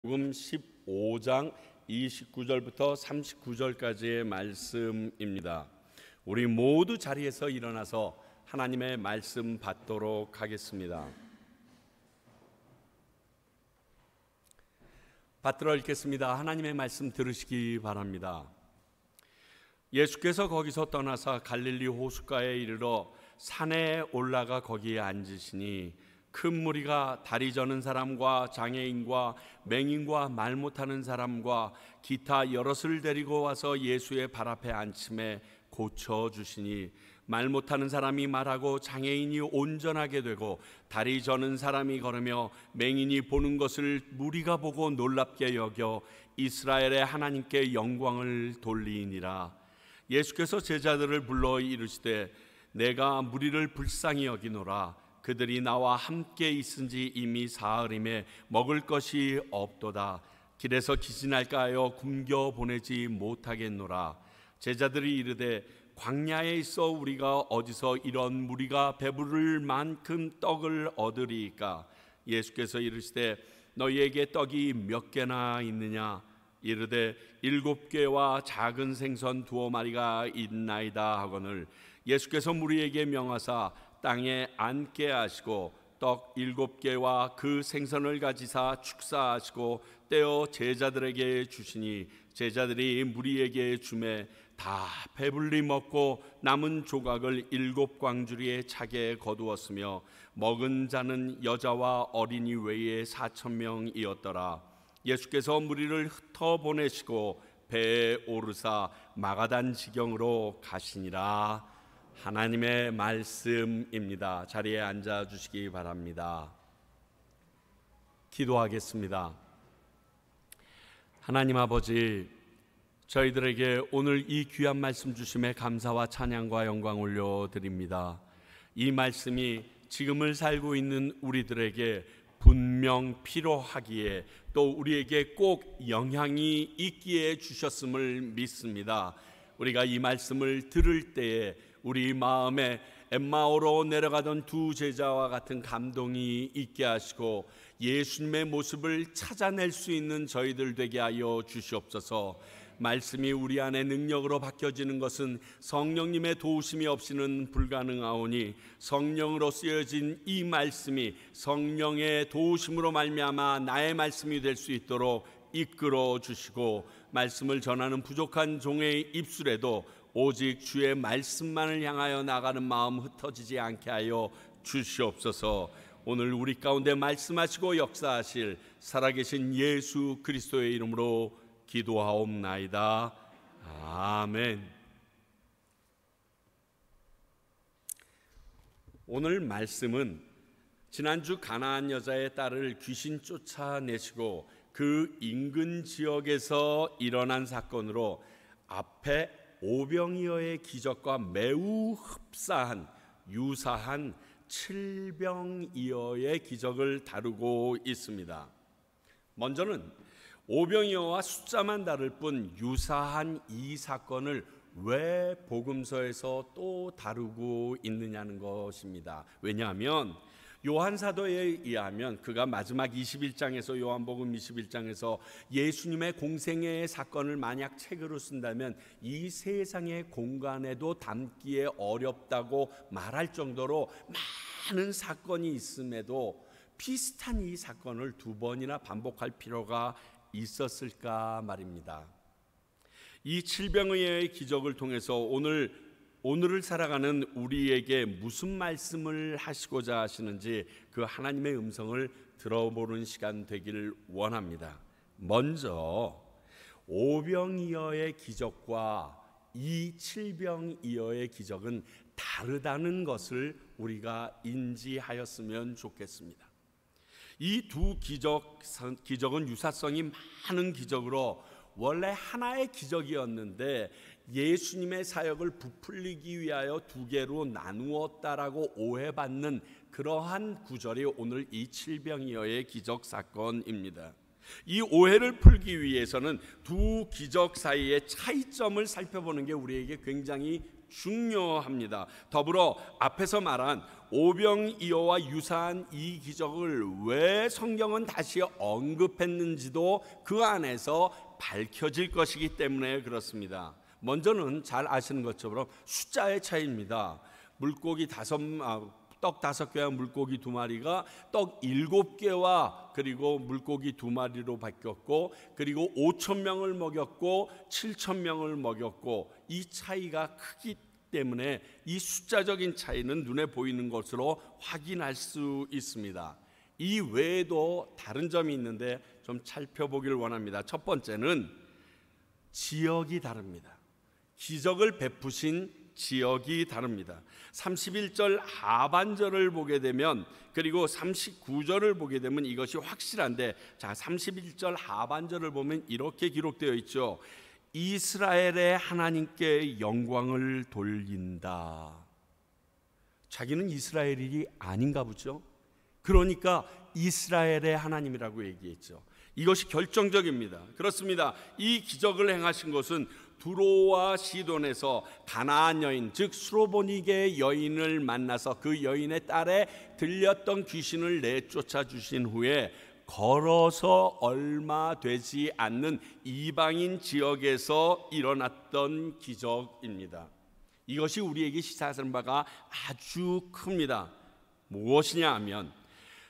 복음 15장 29절부터 39절까지의 말씀입니다. 우리 모두 자리에서 일어나서 하나님의 말씀 받도록 하겠습니다. 받들어 읽겠습니다. 하나님의 말씀 들으시기 바랍니다. 예수께서 거기서 떠나사 갈릴리 호숫가에 이르러 산에 올라가 거기에 앉으시니 큰 무리가 다리 저는 사람과 장애인과 맹인과 말 못하는 사람과 기타 여럿을 데리고 와서 예수의 발 앞에 앉힘에 고쳐주시니 말 못하는 사람이 말하고 장애인이 온전하게 되고 다리 저는 사람이 걸으며 맹인이 보는 것을 무리가 보고 놀랍게 여겨 이스라엘의 하나님께 영광을 돌리니라. 예수께서 제자들을 불러 이르시되 내가 무리를 불쌍히 여기노라. 그들이 나와 함께 있은지 이미 사흘임에 먹을 것이 없도다. 길에서 기진할까 하여 굶겨 보내지 못하겠노라. 제자들이 이르되 광야에 있어 우리가 어디서 이런 무리가 배부를 만큼 떡을 얻으리이까? 예수께서 이르시되 너희에게 떡이 몇 개나 있느냐? 이르되 7개와 작은 생선 2마리가 있나이다 하거늘 예수께서 무리에게 명하사 땅에 앉게 하시고 떡 7개와 그 생선을 가지사 축사하시고 떼어 제자들에게 주시니 제자들이 무리에게 주매 다 배불리 먹고 남은 조각을 7광주리에 차게 거두었으며 먹은 자는 여자와 어린이 외에 4,000명이었더라. 예수께서 무리를 흩어 보내시고 배에 오르사 마가단 지경으로 가시니라. 하나님의 말씀입니다. 자리에 앉아 주시기 바랍니다. 기도하겠습니다. 하나님 아버지, 저희들에게 오늘 이 귀한 말씀 주심에 감사와 찬양과 영광 올려드립니다. 이 말씀이 지금을 살고 있는 우리들에게 분명 필요하기에 또 우리에게 꼭 영향이 있기에 주셨음을 믿습니다. 우리가 이 말씀을 들을 때에 우리 마음에 엠마오로 내려가던 두 제자와 같은 감동이 있게 하시고 예수님의 모습을 찾아낼 수 있는 저희들 되게 하여 주시옵소서. 말씀이 우리 안에 능력으로 바뀌어지는 것은 성령님의 도우심이 없이는 불가능하오니 성령으로 쓰여진 이 말씀이 성령의 도우심으로 말미암아 나의 말씀이 될 수 있도록 이끌어 주시고 말씀을 전하는 부족한 종의 입술에도 오직 주의 말씀만을 향하여 나가는 마음 흩어지지 않게 하여 주시옵소서. 오늘 우리 가운데 말씀하시고 역사하실 살아계신 예수 그리스도의 이름으로 기도하옵나이다. 아멘. 오늘 말씀은 지난주 가나안 여자의 딸을 귀신 쫓아내시고 그 인근 지역에서 일어난 사건으로 앞에 오병이어의 기적과 매우 유사한 칠병이어의 기적을 다루고 있습니다. 먼저는 오병이어와 숫자만 다를 뿐 유사한 이 사건을 왜 복음서에서 또 다루고 있느냐는 것입니다. 왜냐하면 요한 사도에 의하면 그가 마지막 21장에서 요한복음 21장에서 예수님의 공생애의 사건을 만약 책으로 쓴다면 이 세상의 공간에도 담기에 어렵다고 말할 정도로 많은 사건이 있음에도 비슷한 이 사건을 2번이나 반복할 필요가 있었을까 말입니다. 이 칠병의의 기적을 통해서 오늘을 살아가는 우리에게 무슨 말씀을 하시고자 하시는지 그 하나님의 음성을 들어보는 시간 되기를 원합니다. 먼저 오병이어의 기적과 이 칠병이어의 기적은 다르다는 것을 우리가 인지하였으면 좋겠습니다. 이 두 기적은 유사성이 많은 기적으로 원래 하나의 기적이었는데 예수님의 사역을 부풀리기 위하여 2개로 나누었다라고 오해받는 그러한 구절이 오늘 이 칠병이어의 기적 사건입니다. 이 오해를 풀기 위해서는 두 기적 사이의 차이점을 살펴보는 게 우리에게 굉장히 중요합니다. 더불어 앞에서 말한 오병이어와 유사한 이 기적을 왜 성경은 다시 언급했는지도 그 안에서 밝혀질 것이기 때문에 그렇습니다. 먼저는 잘 아시는 것처럼 숫자의 차이입니다. 물고기 떡 5개와 물고기 2마리가 떡 7개와 그리고 물고기 2마리로 바뀌었고, 그리고 5,000명을 먹였고 7,000명을 먹였고, 이 차이가 크기 때문에 이 숫자적인 차이는 눈에 보이는 것으로 확인할 수 있습니다. 이 외에도 다른 점이 있는데 좀 살펴보기를 원합니다. 첫 번째는 지역이 다릅니다. 기적을 베푸신 지역이 다릅니다. 31절 하반절을 보게 되면, 그리고 39절을 보게 되면 이것이 확실한데, 자 31절 하반절을 보면 이렇게 기록되어 있죠. 이스라엘의 하나님께 영광을 돌린다. 자기는 이스라엘이 아닌가 보죠. 그러니까 이스라엘의 하나님이라고 얘기했죠. 이것이 결정적입니다. 그렇습니다. 이 기적을 행하신 것은 두로와 시돈에서 가나안 여인, 즉 수로보니게 여인을 만나서 그 여인의 딸에 들렸던 귀신을 내쫓아 주신 후에 걸어서 얼마 되지 않는 이방인 지역에서 일어났던 기적입니다. 이것이 우리에게 시사하는 바가 아주 큽니다. 무엇이냐 하면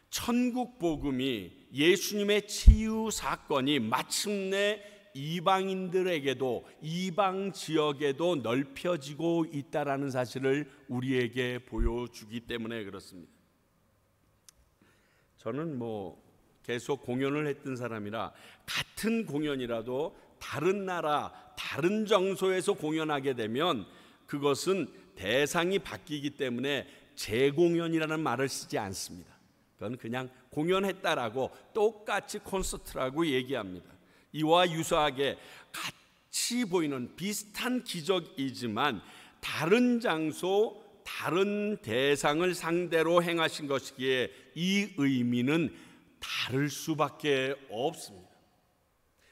천국 복음이, 예수님의 치유 사건이 마침내 이방인들에게도, 이방 지역에도 넓혀지고 있다라는 사실을 우리에게 보여주기 때문에 그렇습니다. 저는 계속 공연을 했던 사람이라 같은 공연이라도 다른 나라, 다른 장소에서 공연하게 되면 그것은 대상이 바뀌기 때문에 재공연이라는 말을 쓰지 않습니다. 그건 그냥 공연했다라고 똑같이 콘서트라고 얘기합니다. 이와 유사하게 같이 보이는 비슷한 기적이지만 다른 장소, 다른 대상을 상대로 행하신 것이기에 이 의미는 다를 수밖에 없습니다.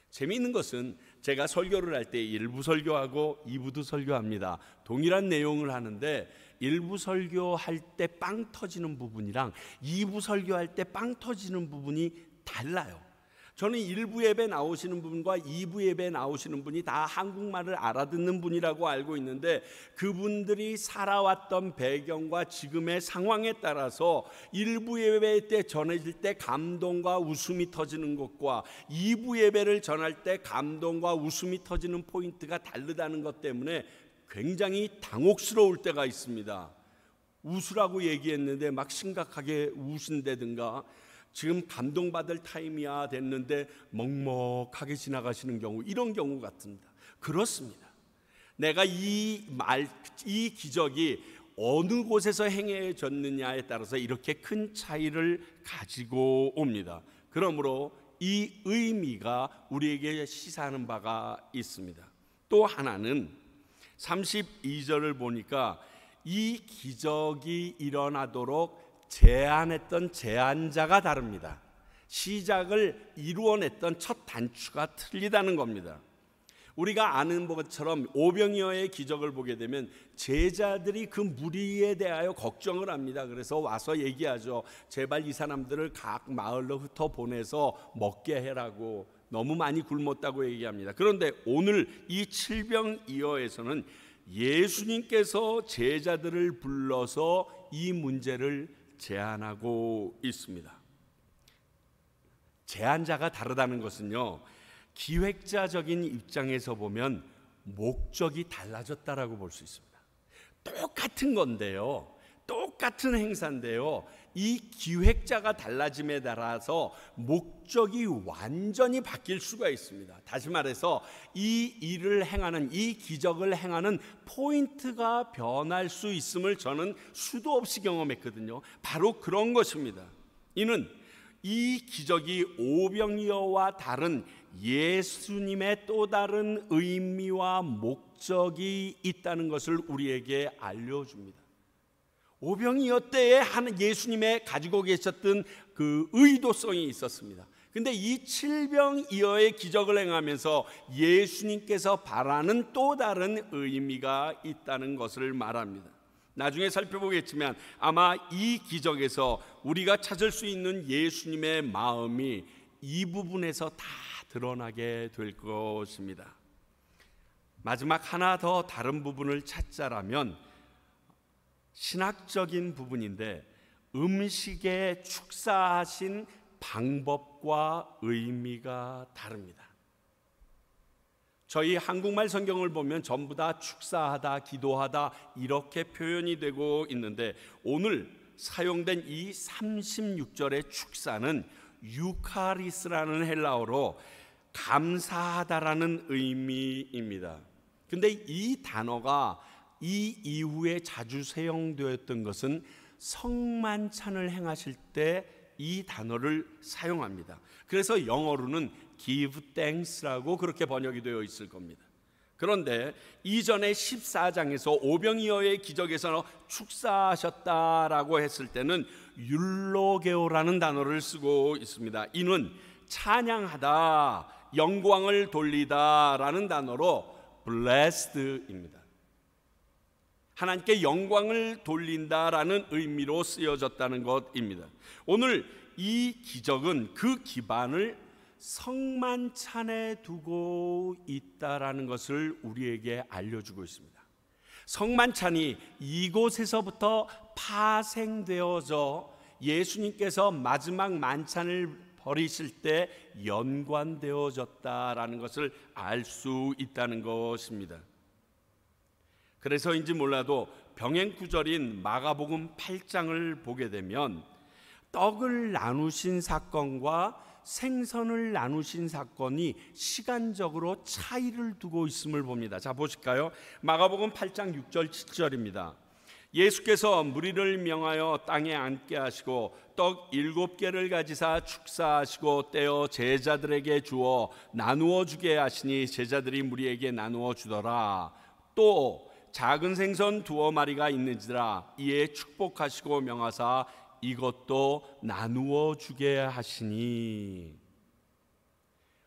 재미있는 것은 제가 설교를 할 때 1부 설교하고 2부도 설교합니다. 동일한 내용을 하는데 1부 설교할 때 빵 터지는 부분이랑 2부 설교할 때 빵 터지는 부분이 달라요. 저는 1부 예배 나오시는 분과 2부 예배 나오시는 분이 다 한국말을 알아듣는 분이라고 알고 있는데, 그분들이 살아왔던 배경과 지금의 상황에 따라서 1부 예배 때 전해질 때 감동과 웃음이 터지는 것과 2부 예배를 전할 때 감동과 웃음이 터지는 포인트가 다르다는 것 때문에 굉장히 당혹스러울 때가 있습니다. 웃으라고 얘기했는데 막 심각하게 우신다든가, 지금 감동받을 타임이야 됐는데 먹먹하게 지나가시는 경우, 이런 경우 같습니다. 그렇습니다. 내가 이 기적이 어느 곳에서 행해졌느냐에 따라서 이렇게 큰 차이를 가지고 옵니다. 그러므로 이 의미가 우리에게 시사하는 바가 있습니다. 또 하나는 32절을 보니까 이 기적이 일어나도록 제안했던 제안자가 다릅니다. 시작을 이루어냈던 첫 단추가 틀리다는 겁니다. 우리가 아는 것처럼 오병이어의 기적을 보게 되면 제자들이 그 무리에 대하여 걱정을 합니다. 그래서 와서 얘기하죠. 제발 이 사람들을 각 마을로 흩어 보내서 먹게 해라고, 너무 많이 굶었다고 얘기합니다. 그런데 오늘 이 칠병이어에서는 예수님께서 제자들을 불러서 이 문제를 제안하고 있습니다. 제안자가 다르다는 것은요, 기획자적인 입장에서 보면 목적이 달라졌다라고 볼 수 있습니다. 똑같은 건데요, 똑같은 행사인데요, 이 기획자가 달라짐에 따라서 목적이 완전히 바뀔 수가 있습니다. 다시 말해서 이 일을 행하는, 이 기적을 행하는 포인트가 변할 수 있음을 저는 수도 없이 경험했거든요. 바로 그런 것입니다. 이는 이 기적이 오병이어와 다른 예수님의 또 다른 의미와 목적이 있다는 것을 우리에게 알려줍니다. 오병이어 때에 예수님의 가지고 계셨던 그 의도성이 있었습니다. 근데 이 칠병이어의 기적을 행하면서 예수님께서 바라는 또 다른 의미가 있다는 것을 말합니다. 나중에 살펴보겠지만 아마 이 기적에서 우리가 찾을 수 있는 예수님의 마음이 이 부분에서 다 드러나게 될 것입니다. 마지막 하나 더 다른 부분을 찾자라면 신학적인 부분인데, 음식에 축사하신 방법과 의미가 다릅니다. 저희 한국말 성경을 보면 전부 다 축사하다, 기도하다 이렇게 표현이 되고 있는데, 오늘 사용된 이 36절의 축사는 유카리스라는 헬라어로 감사하다라는 의미입니다. 근데 이 단어가 이 이후에 자주 사용되었던 것은 성만찬을 행하실 때 이 단어를 사용합니다. 그래서 영어로는 give thanks라고 그렇게 번역이 되어 있을 겁니다. 그런데 이전에 14장에서 오병이어의 기적에서 축사하셨다라고 했을 때는 율로게오라는 단어를 쓰고 있습니다. 이는 찬양하다, 영광을 돌리다라는 단어로 blessed입니다. 하나님께 영광을 돌린다라는 의미로 쓰여졌다는 것입니다. 오늘 이 기적은 그 기반을 성만찬에 두고 있다라는 것을 우리에게 알려주고 있습니다. 성만찬이 이곳에서부터 파생되어져 예수님께서 마지막 만찬을 버리실 때 연관되어졌다라는 것을 알 수 있다는 것입니다. 그래서인지 몰라도 병행 구절인 마가복음 8장을 보게 되면 떡을 나누신 사건과 생선을 나누신 사건이 시간적으로 차이를 두고 있음을 봅니다. 자, 보실까요? 마가복음 8장 6절 7절입니다. 예수께서 무리를 명하여 땅에 앉게 하시고 떡 7개를 가지사 축사하시고 떼어 제자들에게 주어 나누어 주게 하시니 제자들이 무리에게 나누어 주더라. 또 작은 생선 2마리가 있는지라 이에 축복하시고 명하사 이것도 나누어 주게 하시니.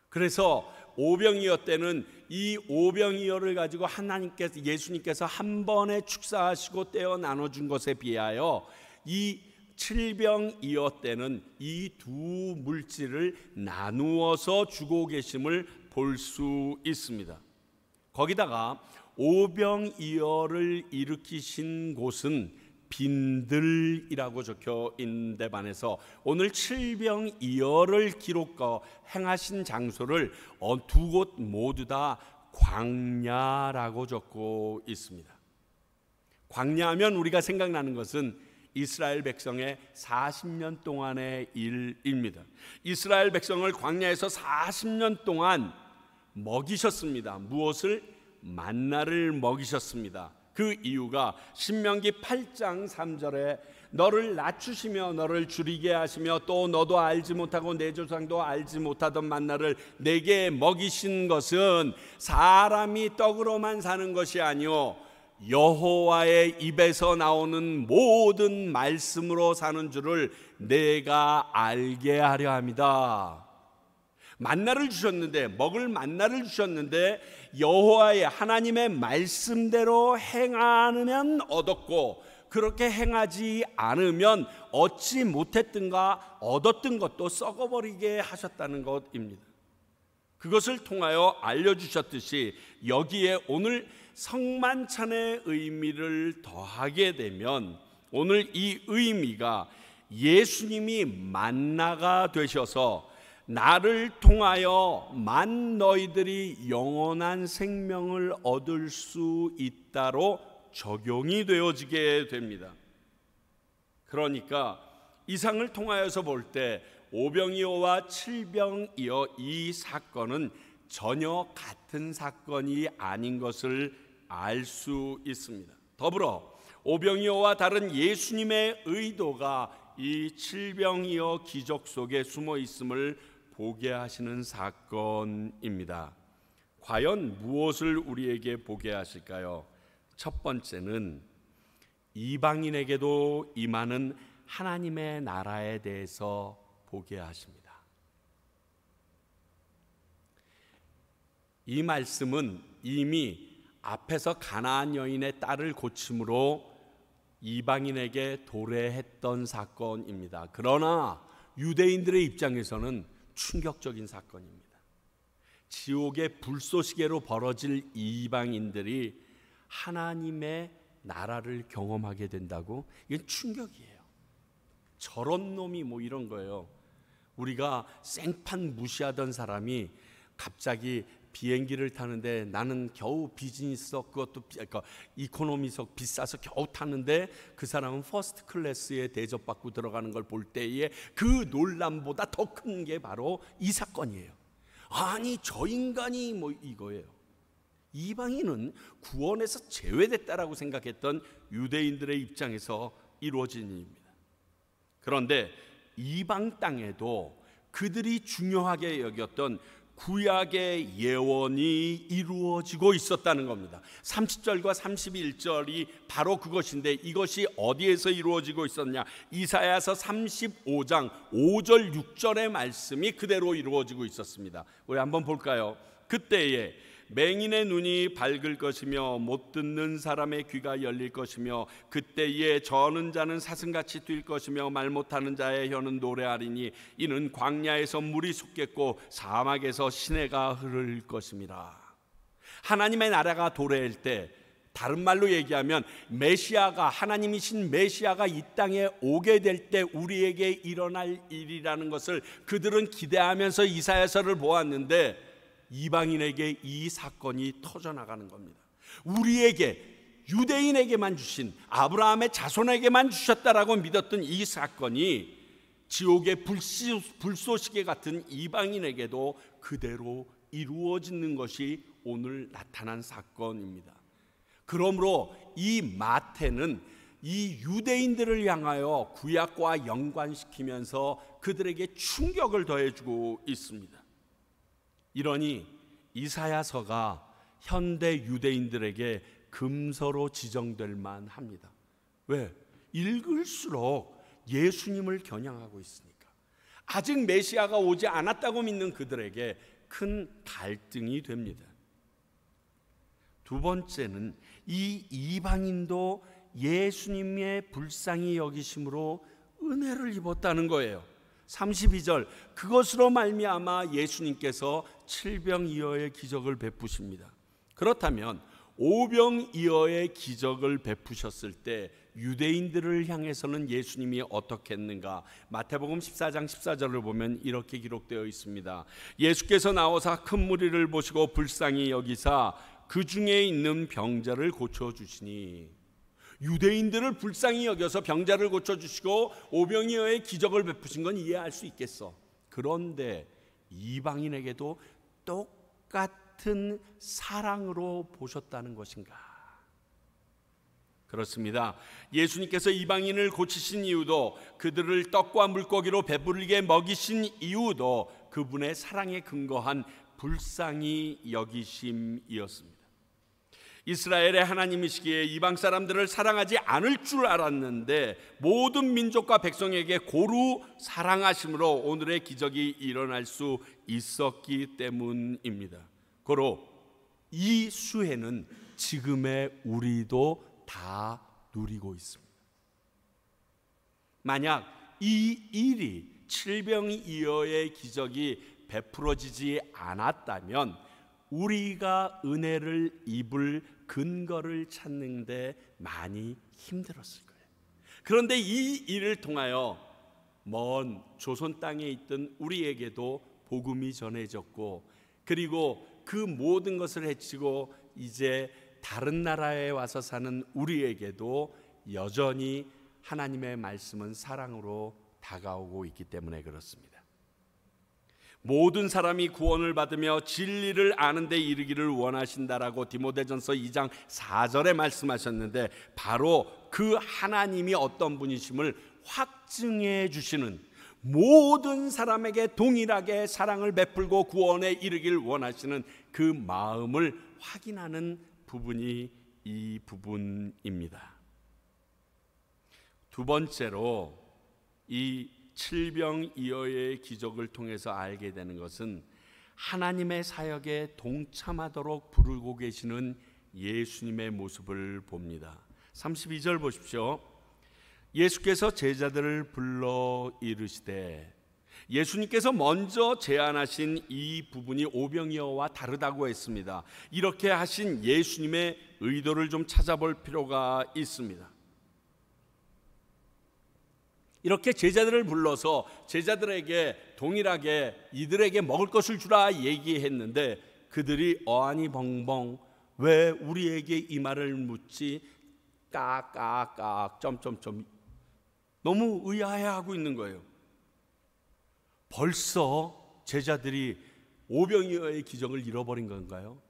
그래서 오병이어 때는 이 오병이어를 가지고 예수님께서 한 번에 축사하시고 떼어 나눠준 것에 비하여 이 칠병이어 때는 이 두 물질을 나누어서 주고 계심을 볼 수 있습니다. 거기다가 오병이어를 일으키신 곳은 빈들이라고 적혀 있는 데 반해서 오늘 칠병이어를 기록하고 행하신 장소를 두 곳 모두 다 광야라고 적고 있습니다. 광야하면 우리가 생각나는 것은 이스라엘 백성의 40년 동안의 일입니다. 이스라엘 백성을 광야에서 40년 동안 먹이셨습니다. 무엇을? 만나를 먹이셨습니다. 그 이유가 신명기 8장 3절에 너를 낮추시며 너를 줄이게 하시며 또 너도 알지 못하고 내 조상도 알지 못하던 만나를 내게 먹이신 것은 사람이 떡으로만 사는 것이 아니요 여호와의 입에서 나오는 모든 말씀으로 사는 줄을 내가 알게 하려 함이다. 만나를 주셨는데, 먹을 만나를 주셨는데 여호와의 하나님의 말씀대로 행하면 얻었고 그렇게 행하지 않으면 얻지 못했든가 얻었던 것도 썩어버리게 하셨다는 것입니다. 그것을 통하여 알려주셨듯이 여기에 오늘 성만찬의 의미를 더하게 되면 오늘 이 의미가 예수님이 만나가 되셔서 나를 통하여 만 너희들이 영원한 생명을 얻을 수 있다로 적용이 되어지게 됩니다. 그러니까 이상을 통하여서 볼 때 오병이어와 칠병이어 이 사건은 전혀 같은 사건이 아닌 것을 알 수 있습니다. 더불어 오병이어와 다른 예수님의 의도가 이 칠병이어 기적 속에 숨어 있음을 보게 하시는 사건입니다. 과연 무엇을 우리에게 보게 하실까요? 첫 번째는 이방인에게도 임하는 하나님의 나라에 대해서 보게 하십니다. 이 말씀은 이미 앞에서 가나안 여인의 딸을 고침으로 이방인에게 도래했던 사건입니다. 그러나 유대인들의 입장에서는 충격적인 사건입니다. 지옥의 불쏘시개로 벌어질 이방인들이 하나님의 나라를 경험하게 된다고? 이건 충격이에요. 저런 놈이 뭐 이런 거예요. 우리가 생판 무시하던 사람이 갑자기 비행기를 타는데 나는 겨우 비즈니스석, 그것도 그러니까 이코노미석 비싸서 겨우 타는데 그 사람은 퍼스트 클래스에 대접받고 들어가는 걸 볼 때에 그 놀람보다 더 큰 게 바로 이 사건이에요. 아니 저 인간이 뭐 이거예요. 이방인은 구원에서 제외됐다라고 생각했던 유대인들의 입장에서 이루어진 일입니다. 그런데 이방 땅에도 그들이 중요하게 여겼던 구약의 예언이 이루어지고 있었다는 겁니다. 30절과 31절이 바로 그것인데 이것이 어디에서 이루어지고 있었냐? 이사야서 35장 5절 6절의 말씀이 그대로 이루어지고 있었습니다. 우리 한번 볼까요? 그때에 맹인의 눈이 밝을 것이며 못 듣는 사람의 귀가 열릴 것이며 그때에 저는 자는 사슴같이 뛸 것이며 말 못하는 자의 혀는 노래하리니 이는 광야에서 물이 솟겠고 사막에서 시내가 흐를 것임이라. 하나님의 나라가 도래할 때, 다른 말로 얘기하면 메시아가, 하나님이신 메시아가 이 땅에 오게 될 때 우리에게 일어날 일이라는 것을 그들은 기대하면서 이사야서를 보았는데 이방인에게 이 사건이 터져나가는 겁니다. 우리에게, 유대인에게만 주신, 아브라함의 자손에게만 주셨다라고 믿었던 이 사건이 지옥의 불쏘시개 같은 이방인에게도 그대로 이루어지는 것이 오늘 나타난 사건입니다. 그러므로 이 마태는 이 유대인들을 향하여 구약과 연관시키면서 그들에게 충격을 더해주고 있습니다. 이러니 이사야서가 현대 유대인들에게 금서로 지정될 만합니다. 왜? 읽을수록 예수님을 겨냥하고 있으니까. 아직 메시아가 오지 않았다고 믿는 그들에게 큰 갈등이 됩니다. 두 번째는 이 이방인도 예수님의 불쌍히 여기심으로 은혜를 입었다는 거예요. 32절, 그것으로 말미암아 예수님께서 칠병이어의 기적을 베푸십니다. 그렇다면 오병이어의 기적을 베푸셨을 때 유대인들을 향해서는 예수님이 어떻게 했는가? 마태복음 14장 14절을 보면 이렇게 기록되어 있습니다. 예수께서 나오사 큰 무리를 보시고 불쌍히 여기사 그 중에 있는 병자를 고쳐주시니. 유대인들을 불쌍히 여겨서 병자를 고쳐주시고 오병이어의 기적을 베푸신 건 이해할 수 있겠어. 그런데 이방인에게도 똑같은 사랑으로 보셨다는 것인가? 그렇습니다. 예수님께서 이방인을 고치신 이유도, 그들을 떡과 물고기로 배부르게 먹이신 이유도 그분의 사랑에 근거한 불쌍히 여기심이었습니다. 이스라엘의 하나님이시기에 이방 사람들을 사랑하지 않을 줄 알았는데 모든 민족과 백성에게 고루 사랑하심으로 오늘의 기적이 일어날 수 있었기 때문입니다. 고로 이 수혜는 지금의 우리도 다 누리고 있습니다. 만약 이 일이 칠병이어의 기적이 베풀어지지 않았다면 우리가 은혜를 입을 근거를 찾는데 많이 힘들었을 거예요. 그런데 이 일을 통하여 먼 조선 땅에 있던 우리에게도 복음이 전해졌고, 그리고 그 모든 것을 해치고 이제 다른 나라에 와서 사는 우리에게도 여전히 하나님의 말씀은 사랑으로 다가오고 있기 때문에 그렇습니다. 모든 사람이 구원을 받으며 진리를 아는 데 이르기를 원하신다라고 디모데전서 2장 4절에 말씀하셨는데, 바로 그 하나님이 어떤 분이심을 확증해 주시는, 모든 사람에게 동일하게 사랑을 베풀고 구원에 이르길 원하시는 그 마음을 확인하는 부분이 이 부분입니다. 두 번째로 이 칠병이어의 기적을 통해서 알게 되는 것은 하나님의 사역에 동참하도록 부르고 계시는 예수님의 모습을 봅니다. 32절 보십시오. 예수께서 제자들을 불러 이르시되, 예수님께서 먼저 제안하신 이 부분이 오병이어와 다르다고 했습니다. 이렇게 하신 예수님의 의도를 좀 찾아볼 필요가 있습니다. 이렇게 제자들을 불러서 제자들에게 동일하게 이들에게 먹을 것을 주라 얘기했는데 그들이 어안이 벙벙, 왜 우리에게 이 말을 묻지? 깍깍깍 점점점 너무 의아해하고 있는 거예요. 벌써 제자들이 오병이어의 기적을 잃어버린 건가요?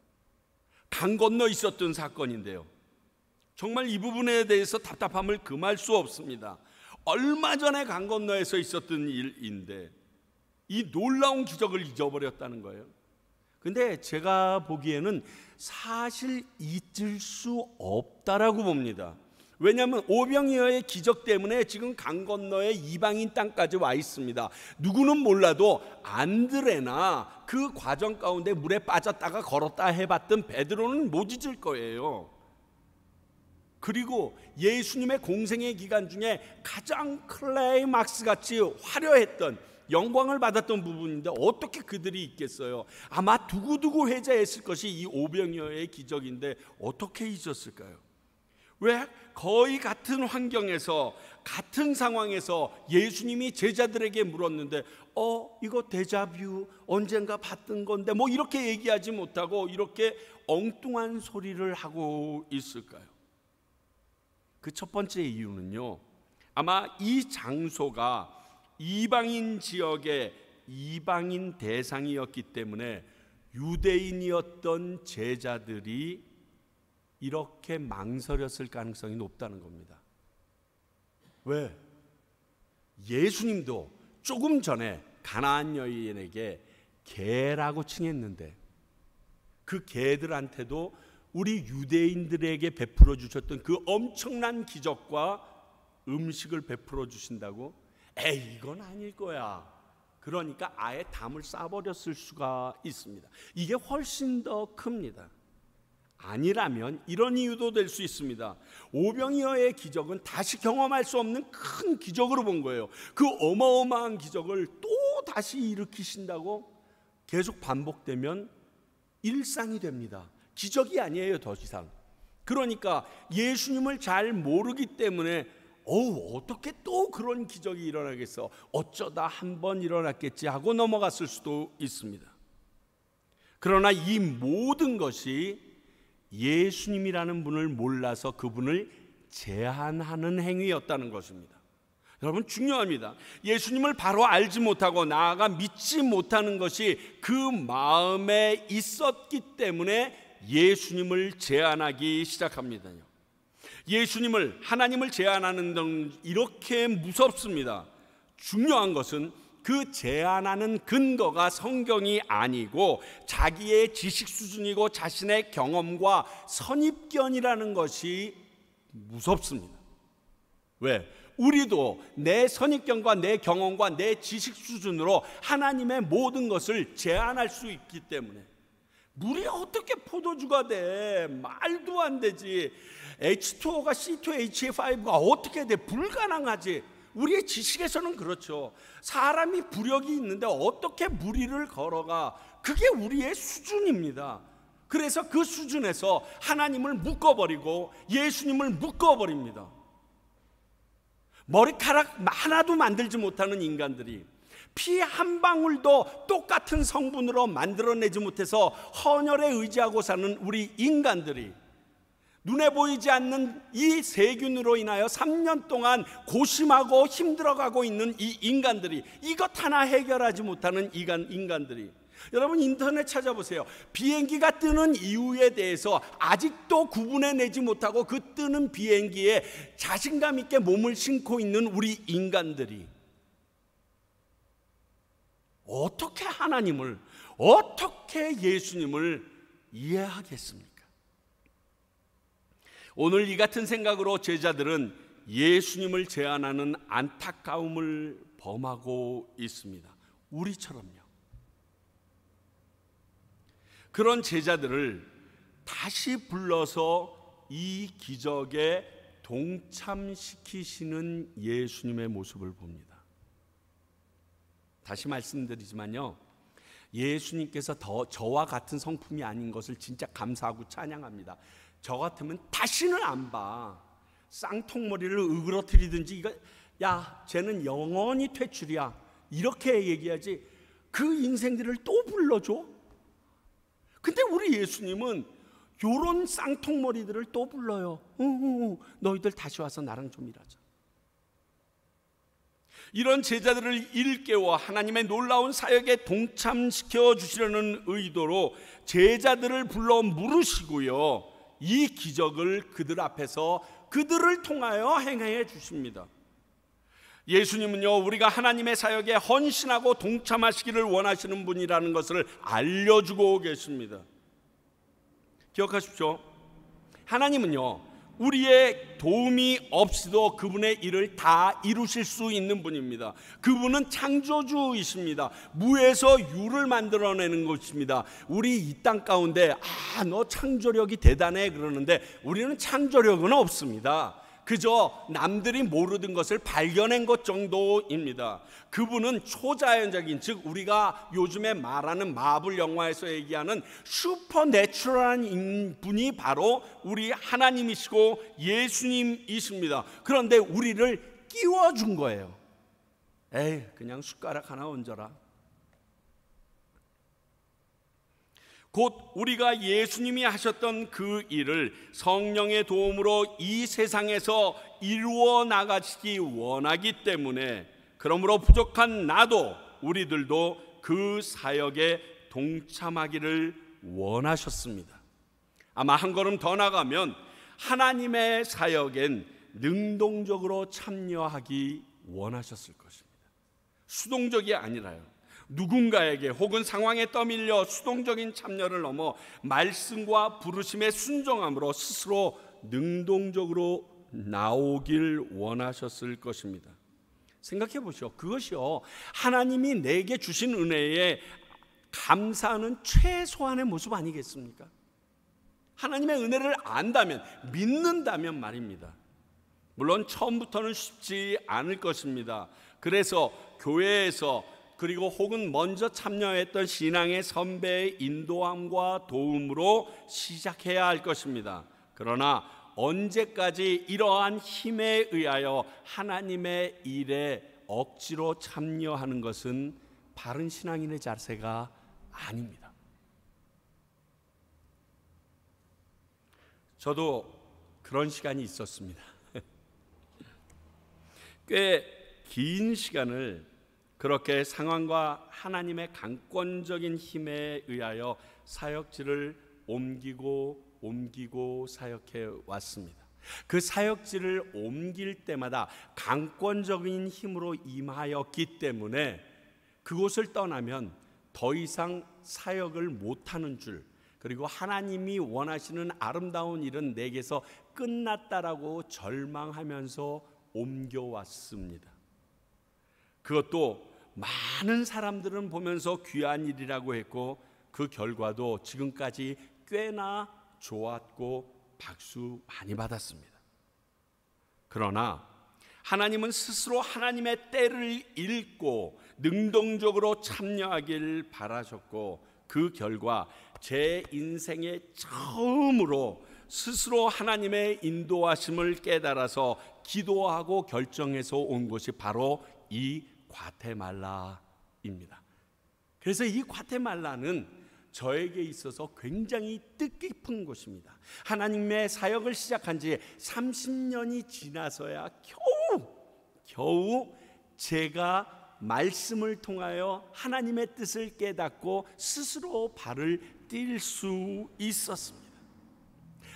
강 건너 있었던 사건인데요. 정말 이 부분에 대해서 답답함을 금할 수 없습니다. 얼마 전에 강 건너에서 있었던 일인데 이 놀라운 기적을 잊어버렸다는 거예요. 근데 제가 보기에는 사실 잊을 수 없다라고 봅니다. 왜냐하면 오병이어의 기적 때문에 지금 강 건너에 이방인 땅까지 와 있습니다. 누구는 몰라도 안드레나 그 과정 가운데 물에 빠졌다가 걸었다 해봤던 베드로는 못 잊을 거예요. 그리고 예수님의 공생의 기간 중에 가장 클라이막스 같이 화려했던 영광을 받았던 부분인데 어떻게 그들이 있겠어요? 아마 두고두고 회자했을 것이 이 오병이어의 기적인데 어떻게 잊었을까요? 왜 거의 같은 환경에서 같은 상황에서 예수님이 제자들에게 물었는데 이거 데자뷰 언젠가 봤던 건데 뭐 이렇게 얘기하지 못하고 이렇게 엉뚱한 소리를 하고 있을까요? 그 첫 번째 이유는요, 아마 이 장소가 이방인 지역의 이방인 대상이었기 때문에 유대인이었던 제자들이 이렇게 망설였을 가능성이 높다는 겁니다. 왜? 예수님도 조금 전에 가나안 여인에게 개라고 칭했는데 그 개들한테도 우리 유대인들에게 베풀어 주셨던 그 엄청난 기적과 음식을 베풀어 주신다고? 이건 아닐 거야. 그러니까 아예 담을 싸버렸을 수가 있습니다. 이게 훨씬 더 큽니다. 아니라면 이런 이유도 될 수 있습니다. 오병이어의 기적은 다시 경험할 수 없는 큰 기적으로 본 거예요. 그 어마어마한 기적을 또 다시 일으키신다고 계속 반복되면 일상이 됩니다. 기적이 아니에요, 더 이상. 그러니까 예수님을 잘 모르기 때문에 어떻게 또 그런 기적이 일어나겠어? 어쩌다 한 번 일어났겠지 하고 넘어갔을 수도 있습니다. 그러나 이 모든 것이 예수님이라는 분을 몰라서 그분을 제한하는 행위였다는 것입니다. 여러분, 중요합니다. 예수님을 바로 알지 못하고 나아가 믿지 못하는 것이 그 마음에 있었기 때문에 예수님을 제한하기 시작합니다. 예수님을, 하나님을 제한하는 건 이렇게 무섭습니다. 중요한 것은 그 제한하는 근거가 성경이 아니고 자기의 지식 수준이고 자신의 경험과 선입견이라는 것이 무섭습니다. 왜? 우리도 내 선입견과 내 경험과 내 지식 수준으로 하나님의 모든 것을 제한할 수 있기 때문에 물이 어떻게 포도주가 돼? 말도 안 되지. H2O가 C2H5가 어떻게 돼? 불가능하지. 우리의 지식에서는 그렇죠. 사람이 부력이 있는데 어떻게 무리를 걸어가? 그게 우리의 수준입니다. 그래서 그 수준에서 하나님을 묶어버리고 예수님을 묶어버립니다. 머리카락 하나도 만들지 못하는 인간들이, 피 한 방울도 똑같은 성분으로 만들어내지 못해서 헌혈에 의지하고 사는 우리 인간들이, 눈에 보이지 않는 이 세균으로 인하여 3년 동안 고심하고 힘들어가고 있는 이 인간들이, 이것 하나 해결하지 못하는 인간들이, 여러분 인터넷 찾아보세요. 비행기가 뜨는 이유에 대해서 아직도 구분해내지 못하고 그 뜨는 비행기에 자신감 있게 몸을 싣고 있는 우리 인간들이 어떻게 하나님을, 어떻게 예수님을 이해하겠습니까? 오늘 이 같은 생각으로 제자들은 예수님을 제한하는 안타까움을 범하고 있습니다. 우리처럼요. 그런 제자들을 다시 불러서 이 기적에 동참시키시는 예수님의 모습을 봅니다. 다시 말씀드리지만요, 예수님께서 저와 같은 성품이 아닌 것을 진짜 감사하고 찬양합니다. 저 같으면 다시는 안 봐. 쌍통머리를 으그러뜨리든지, 야, 쟤는 영원히 퇴출이야, 이렇게 얘기하지 그 인생들을 또 불러줘? 근데 우리 예수님은 요런 쌍통머리들을 또 불러요. 너희들 다시 와서 나랑 좀 일하자. 이런 제자들을 일깨워 하나님의 놀라운 사역에 동참시켜 주시려는 의도로 제자들을 불러 물으시고요, 이 기적을 그들 앞에서 그들을 통하여 행해 주십니다. 예수님은요, 우리가 하나님의 사역에 헌신하고 동참하시기를 원하시는 분이라는 것을 알려주고 계십니다. 기억하십시오. 하나님은요, 우리의 도움이 없이도 그분의 일을 다 이루실 수 있는 분입니다. 그분은 창조주이십니다. 무에서 유를 만들어내는 것입니다. 우리 이 땅 가운데 너 창조력이 대단해 그러는데 우리는 창조력은 없습니다. 그저 남들이 모르던 것을 발견한 것 정도입니다. 그분은 초자연적인, 즉 우리가 요즘에 말하는 마블 영화에서 얘기하는 슈퍼내추럴한 분이 바로 우리 하나님이시고 예수님이십니다. 그런데 우리를 끼워준 거예요. 에이, 그냥 숟가락 하나 얹어라. 곧 우리가 예수님이 하셨던 그 일을 성령의 도움으로 이 세상에서 이루어 나가시기 원하기 때문에, 그러므로 부족한 나도 우리들도 그 사역에 동참하기를 원하셨습니다. 아마 한 걸음 더 나가면 하나님의 사역엔 능동적으로 참여하기 원하셨을 것입니다. 수동적이 아니라요. 누군가에게 혹은 상황에 떠밀려 수동적인 참여를 넘어 말씀과 부르심에 순종함으로 스스로 능동적으로 나오길 원하셨을 것입니다. 생각해 보시오. 그것이요, 하나님이 내게 주신 은혜에 감사하는 최소한의 모습 아니겠습니까? 하나님의 은혜를 안다면, 믿는다면 말입니다. 물론 처음부터는 쉽지 않을 것입니다. 그래서 교회에서, 그리고 혹은 먼저 참여했던 신앙의 선배의 인도함과 도움으로 시작해야 할 것입니다. 그러나 언제까지 이러한 힘에 의하여 하나님의 일에 억지로 참여하는 것은 바른 신앙인의 자세가 아닙니다. 저도 그런 시간이 있었습니다. 꽤 긴 시간을 그렇게 상황과 하나님의 강권적인 힘에 의하여 사역지를 옮기고 사역해 왔습니다. 그 사역지를 옮길 때마다 강권적인 힘으로 임하였기 때문에 그곳을 떠나면 더 이상 사역을 못하는 줄, 그리고 하나님이 원하시는 아름다운 일은 내게서 끝났다라고 절망하면서 옮겨왔습니다. 그것도 많은 사람들은 보면서 귀한 일이라고 했고, 그 결과도 지금까지 꽤나 좋았고 박수 많이 받았습니다. 그러나 하나님은 스스로 하나님의 때를 읽고 능동적으로 참여하길 바라셨고, 그 결과 제 인생의 처음으로 스스로 하나님의 인도하심을 깨달아서 기도하고 결정해서 온 것이 바로 이 과테말라입니다. 그래서 이 과테말라는 저에게 있어서 굉장히 뜻깊은 곳입니다. 하나님의 사역을 시작한 지 30년이 지나서야 겨우 제가 말씀을 통하여 하나님의 뜻을 깨닫고 스스로 발을 띨 수 있었습니다.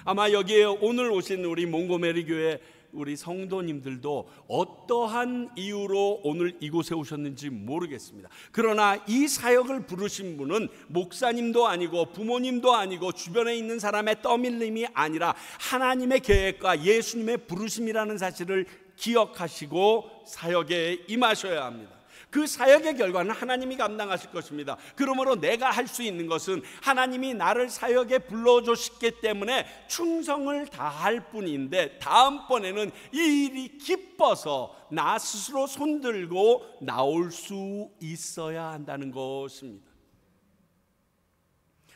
아마 여기에 오늘 오신 우리 몽고메리 교회 우리 성도님들도 어떠한 이유로 오늘 이곳에 오셨는지 모르겠습니다. 그러나 이 사역을 부르신 분은 목사님도 아니고 부모님도 아니고 주변에 있는 사람의 떠밀림이 아니라 하나님의 계획과 예수님의 부르심이라는 사실을 기억하시고 사역에 임하셔야 합니다. 그 사역의 결과는 하나님이 감당하실 것입니다. 그러므로 내가 할 수 있는 것은 하나님이 나를 사역에 불러주셨기 때문에 충성을 다할 뿐인데, 다음번에는 이 일이 기뻐서 나 스스로 손들고 나올 수 있어야 한다는 것입니다.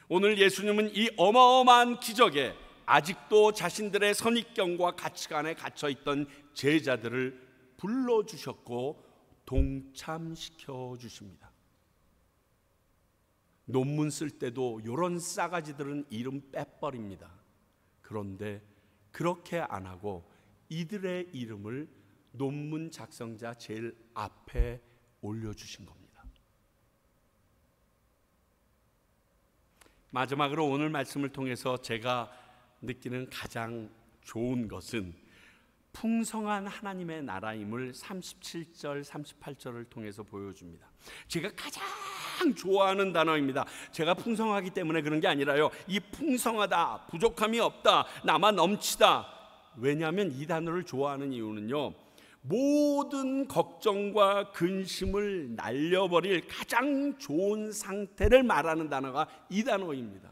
오늘 예수님은 이 어마어마한 기적에 아직도 자신들의 선입견과 가치관에 갇혀있던 제자들을 불러주셨고 동참시켜 주십니다. 논문 쓸 때도 이런 싸가지들은 이름 빼버립니다. 그런데 그렇게 안 하고 이들의 이름을 논문 작성자 제일 앞에 올려주신 겁니다. 마지막으로 오늘 말씀을 통해서 제가 느끼는 가장 좋은 것은 풍성한 하나님의 나라임을 37절, 38절을 통해서 보여줍니다. 제가 가장 좋아하는 단어입니다. 제가 풍성하기 때문에 그런 게 아니라요, 이 풍성하다, 부족함이 없다, 나만 넘치다. 왜냐하면 이 단어를 좋아하는 이유는요, 모든 걱정과 근심을 날려버릴 가장 좋은 상태를 말하는 단어가 이 단어입니다.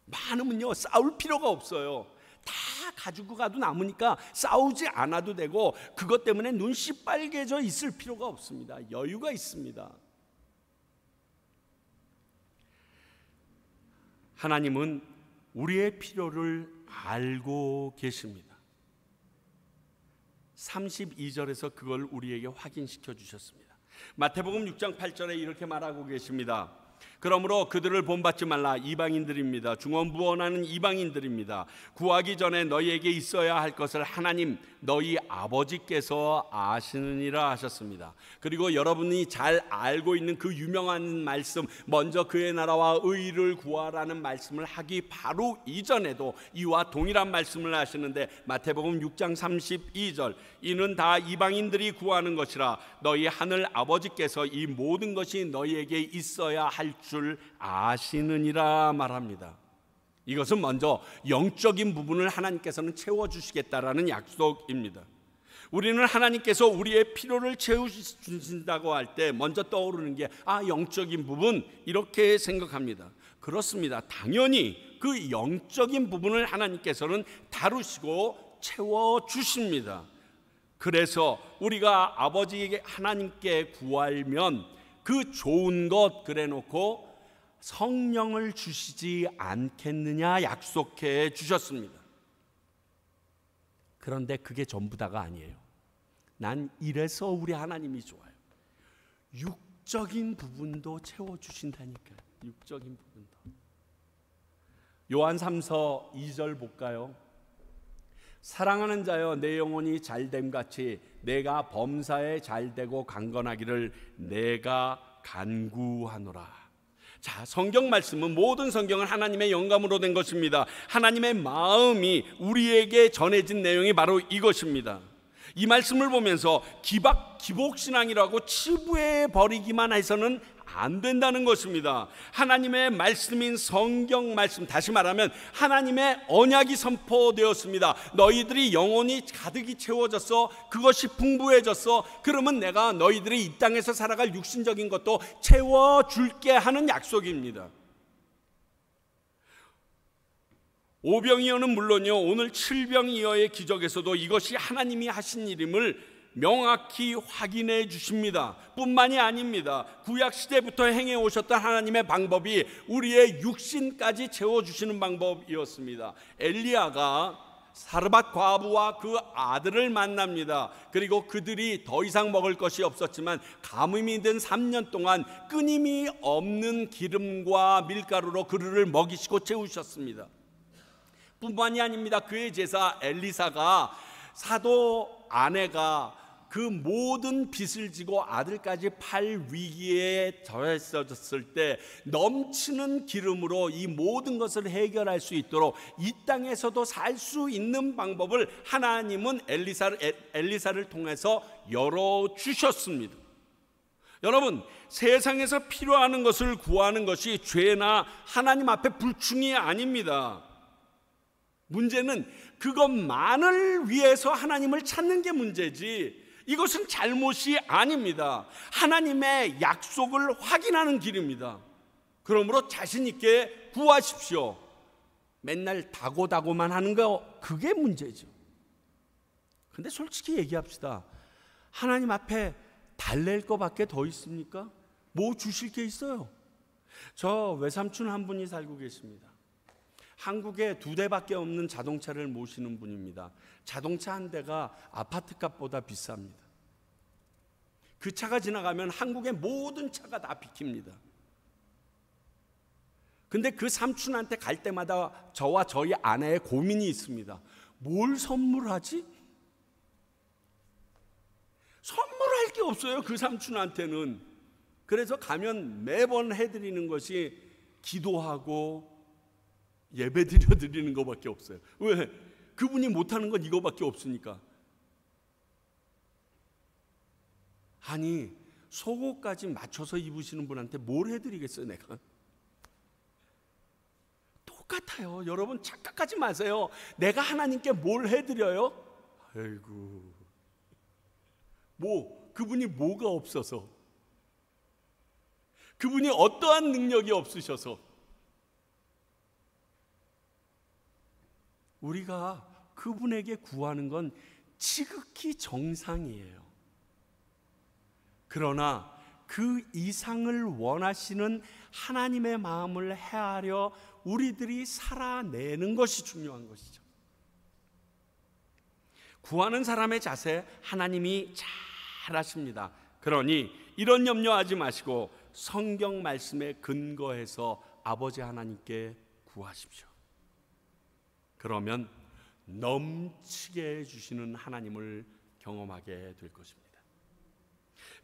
많으면요 싸울 필요가 없어요. 다 가지고 가도 남으니까 싸우지 않아도 되고, 그것 때문에 눈 시빨개져 있을 필요가 없습니다. 여유가 있습니다. 하나님은 우리의 필요를 알고 계십니다. 32절에서 그걸 우리에게 확인시켜 주셨습니다. 마태복음 6장 8절에 이렇게 말하고 계십니다. 그러므로 그들을 본받지 말라. 이방인들입니다. 중언부언하는 이방인들입니다. 구하기 전에 너희에게 있어야 할 것을 하나님 너희 아버지께서 아시느니라 하셨습니다. 그리고 여러분이 잘 알고 있는 그 유명한 말씀, 먼저 그의 나라와 의를 구하라는 말씀을 하기 바로 이전에도 이와 동일한 말씀을 하시는데, 마태복음 6장 32절, 이는 다 이방인들이 구하는 것이라 너희 하늘 아버지께서 이 모든 것이 너희에게 있어야 할 줄 아시느니라 말합니다. 이것은 먼저 영적인 부분을 하나님께서는 채워주시겠다라는 약속입니다. 우리는 하나님께서 우리의 필요를 채우신다고 할 때 먼저 떠오르는 게 영적인 부분, 이렇게 생각합니다. 그렇습니다. 당연히 그 영적인 부분을 하나님께서는 다루시고 채워주십니다. 그래서 우리가 아버지에게 하나님께 구하면 그 좋은 것 그래놓고 성령을 주시지 않겠느냐 약속해 주셨습니다. 그런데 그게 전부 다가 아니에요. 난 이래서 우리 하나님이 좋아요. 육적인 부분도 채워주신다니까요. 육적인 부분도. 요한 3서 2절 볼까요? 사랑하는 자여, 내 영혼이 잘됨 같이 내가 범사에 잘되고 강건하기를 내가 간구하노라. 자, 성경 말씀은, 모든 성경은 하나님의 영감으로 된 것입니다. 하나님의 마음이 우리에게 전해진 내용이 바로 이것입니다. 이 말씀을 보면서 기복신앙이라고 치부해 버리기만 해서는 안 된다는 것입니다. 하나님의 말씀인 성경 말씀, 다시 말하면 하나님의 언약이 선포되었습니다. 너희들이 영혼이 가득히 채워졌어, 그것이 풍부해졌어, 그러면 내가 너희들이 이 땅에서 살아갈 육신적인 것도 채워줄게 하는 약속입니다. 오병이어는 물론요, 오늘 칠병이어의 기적에서도 이것이 하나님이 하신 일임을 명확히 확인해 주십니다. 뿐만이 아닙니다. 구약시대부터 행해 오셨던 하나님의 방법이 우리의 육신까지 채워주시는 방법이었습니다. 엘리야가 사르밧 과부와 그 아들을 만납니다. 그리고 그들이 더 이상 먹을 것이 없었지만 가뭄이 든 3년 동안 끊임이 없는 기름과 밀가루로 그들을 먹이시고 채우셨습니다. 뿐만이 아닙니다. 그의 제사 엘리사가 사도 아내가 그 모든 빚을 지고 아들까지 팔 위기에 처했었을 때 넘치는 기름으로 이 모든 것을 해결할 수 있도록 이 땅에서도 살 수 있는 방법을 하나님은 엘리사를 통해서 열어주셨습니다. 여러분, 세상에서 필요한 것을 구하는 것이 죄나 하나님 앞에 불충이 아닙니다. 문제는 그것만을 위해서 하나님을 찾는 게 문제지, 이것은 잘못이 아닙니다. 하나님의 약속을 확인하는 길입니다. 그러므로 자신 있게 구하십시오. 맨날 다고다고만 하는 거, 그게 문제죠. 근데 솔직히 얘기합시다. 하나님 앞에 달랠 거밖에 더 있습니까? 뭐 주실 게 있어요? 저 외삼촌 한 분이 살고 계십니다. 한국에 2대밖에 없는 자동차를 모시는 분입니다. 자동차 한 대가 아파트값보다 비쌉니다. 그 차가 지나가면 한국의 모든 차가 다 비킵니다. 근데 그 삼촌한테 갈 때마다 저와 저희 아내의 고민이 있습니다. 뭘 선물하지? 선물할 게 없어요, 그 삼촌한테는. 그래서 가면 매번 해드리는 것이 기도하고 예배 드리는 것밖에 없어요. 왜? 그분이 못하는 건 이거밖에 없으니까. 아니, 속옷까지 맞춰서 입으시는 분한테 뭘 해드리겠어요, 내가? 똑같아요. 여러분 착각하지 마세요. 내가 하나님께 뭘 해드려요? 아이고, 그분이 뭐가 없어서, 그분이 어떠한 능력이 없으셔서, 우리가 그분에게 구하는 건 지극히 정상이에요. 그러나 그 이상을 원하시는 하나님의 마음을 헤아려 우리들이 살아내는 것이 중요한 것이죠. 구하는 사람의 자세 하나님이 잘 아십니다. 그러니 이런 염려하지 마시고 성경 말씀에 근거해서 아버지 하나님께 구하십시오. 그러면 넘치게 해주시는 하나님을 경험하게 될 것입니다.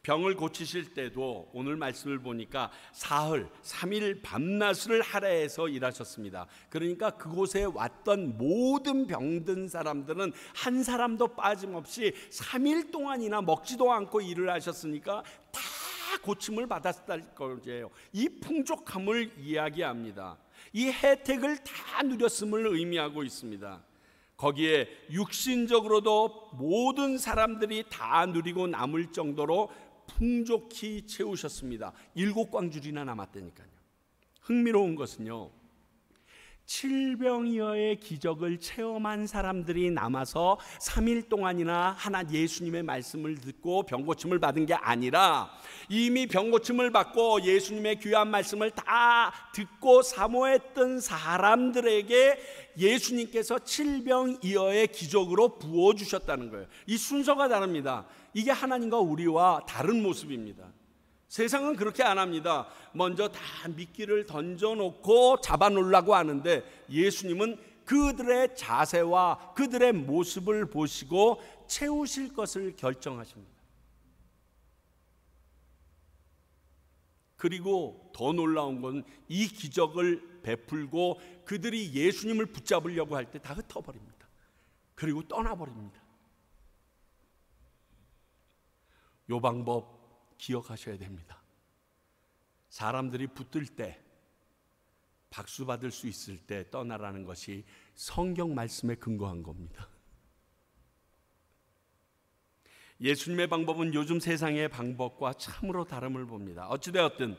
병을 고치실 때도 오늘 말씀을 보니까 사흘 3일 밤낮을 할애해서 일하셨습니다. 그러니까 그곳에 왔던 모든 병든 사람들은 한 사람도 빠짐없이 3일 동안이나 먹지도 않고 일을 하셨으니까 다 고침을 받았을 거예요. 이 풍족함을 이야기합니다. 이 혜택을 다 누렸음을 의미하고 있습니다. 거기에 육신적으로도 모든 사람들이 다 누리고 남을 정도로 풍족히 채우셨습니다. 7광줄이나 남았다니까요. 흥미로운 것은요, 칠병이어의 기적을 체험한 사람들이 남아서 3일 동안이나 하나 예수님의 말씀을 듣고 병고침을 받은 게 아니라 이미 병고침을 받고 예수님의 귀한 말씀을 다 듣고 사모했던 사람들에게 예수님께서 칠병이어의 기적으로 부어주셨다는 거예요. 이 순서가 다릅니다. 이게 하나님과 우리와 다른 모습입니다. 세상은 그렇게 안 합니다. 먼저 다 미끼를 던져놓고 잡아놓으려고 하는데 예수님은 그들의 자세와 그들의 모습을 보시고 채우실 것을 결정하십니다. 그리고 더 놀라운 건 이 기적을 베풀고 그들이 예수님을 붙잡으려고 할 때 다 흩어버립니다. 그리고 떠나버립니다. 이 방법 기억하셔야 됩니다. 사람들이 붙들 때, 박수 받을 수 있을 때 떠나라는 것이 성경 말씀에 근거한 겁니다. 예수님의 방법은 요즘 세상의 방법과 참으로 다름을 봅니다. 어찌되었든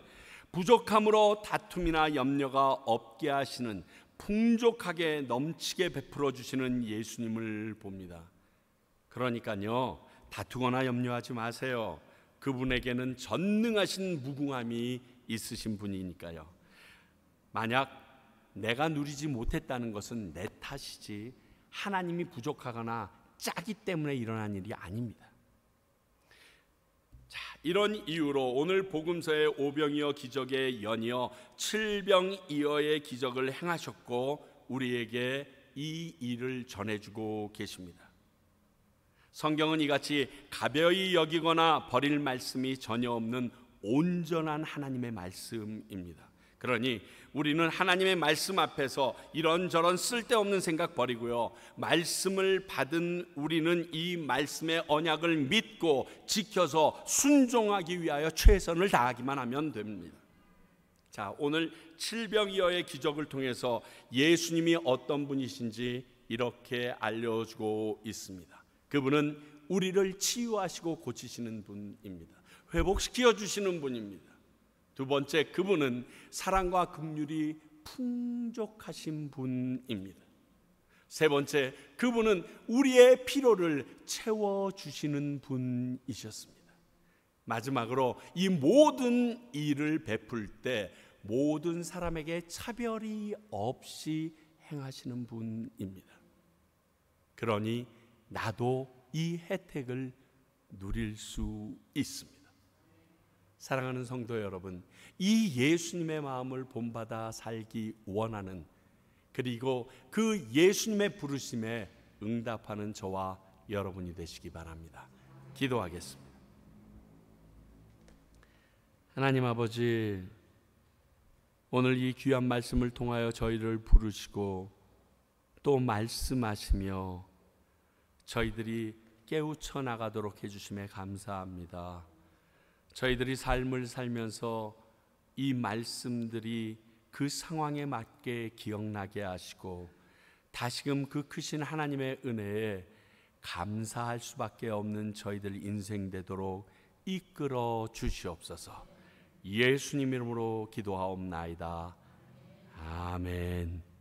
부족함으로 다툼이나 염려가 없게 하시는, 풍족하게 넘치게 베풀어 주시는 예수님을 봅니다. 그러니까요, 다투거나 염려하지 마세요. 그분에게는 전능하신 무궁함이 있으신 분이니까요. 만약 내가 누리지 못했다는 것은 내 탓이지 하나님이 부족하거나 짜기 때문에 일어난 일이 아닙니다. 자, 이런 이유로 오늘 복음서의 오병이어 기적에 연이어 칠병이어의 기적을 행하셨고 우리에게 이 일을 전해주고 계십니다. 성경은 이같이 가벼이 여기거나 버릴 말씀이 전혀 없는 온전한 하나님의 말씀입니다. 그러니 우리는 하나님의 말씀 앞에서 이런저런 쓸데없는 생각 버리고요, 말씀을 받은 우리는 이 말씀의 언약을 믿고 지켜서 순종하기 위하여 최선을 다하기만 하면 됩니다. 자, 오늘 칠병이어의 기적을 통해서 예수님이 어떤 분이신지 이렇게 알려주고 있습니다. 그분은 우리를 치유하시고 고치시는 분입니다. 회복시켜 주시는 분입니다. 두 번째, 그분은 사랑과 긍휼이 풍족하신 분입니다. 세 번째, 그분은 우리의 필요를 채워주시는 분이셨습니다. 마지막으로 이 모든 일을 베풀 때 모든 사람에게 차별이 없이 행하시는 분입니다. 그러니 나도 이 혜택을 누릴 수 있습니다. 사랑하는 성도 여러분, 이 예수님의 마음을 본받아 살기 원하는, 그리고 그 예수님의 부르심에 응답하는 저와 여러분이 되시기 바랍니다. 기도하겠습니다. 하나님 아버지, 오늘 이 귀한 말씀을 통하여 저희를 부르시고 또 말씀하시며 저희들이 깨우쳐 나가도록 해주심에 감사합니다. 저희들이 삶을 살면서 이 말씀들이 그 상황에 맞게 기억나게 하시고 다시금 그 크신 하나님의 은혜에 감사할 수밖에 없는 저희들 인생 되도록 이끌어 주시옵소서. 예수님 이름으로 기도하옵나이다. 아멘.